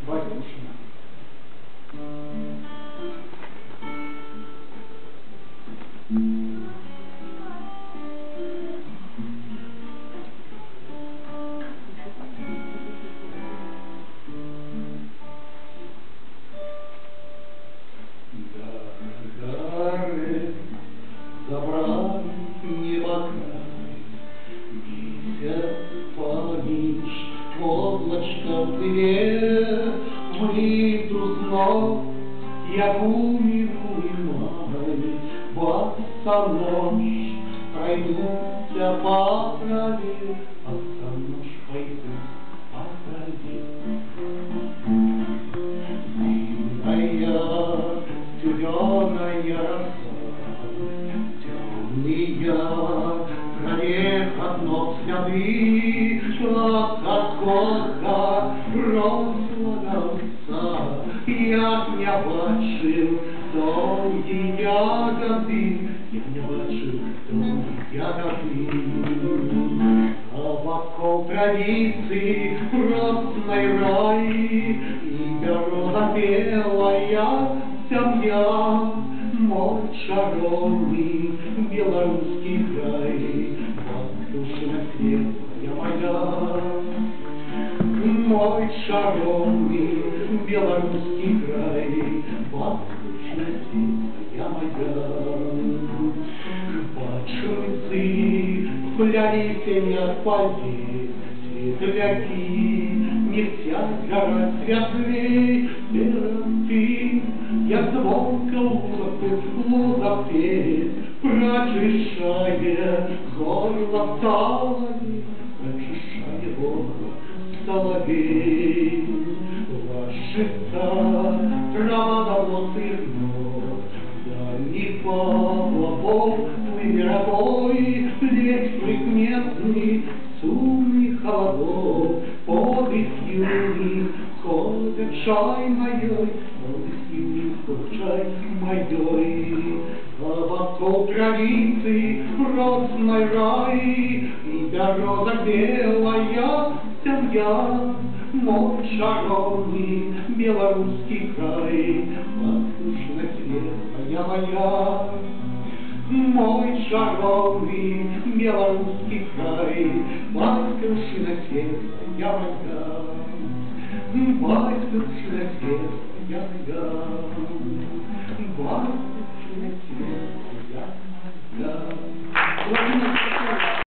Батюшина. Дары забрали небо край, месяц помнишь, облачко в дыре, мы друзнов, як умиру май, босонож пройдутся по траве, босонож пойдут по траве. Зимняя студеная роса, темные прорех ног следы, от сколько рослого отца, як не бачив довгі ягоди, як не бачив довгі ягоди. А вокруг травицы красной раи и береза белая семья, мой шаровный белорусский край, воздушная светлая моя. Мой шаровный белорусский край, воздушная светлая моя. Бачуцы плялись не спали, светляки, нефтят гора святлей, ты, як звонко луза петь, прочищая горло соловей, прочищая горло соловей. Ложится трава давно сырно, дальний поплавок мировой, лечь предметный, сумный холодок, подых юный, ходит чай моей, подых юный, ходит чай моей. А вокруг травицы росной рай, и береза белая семья, мой шаровный белорусский край, воздушная светлая моя. Мой шаровный белорусский край, воздушная светлая моя. Воздушная светлая моя. Воздушная светлая.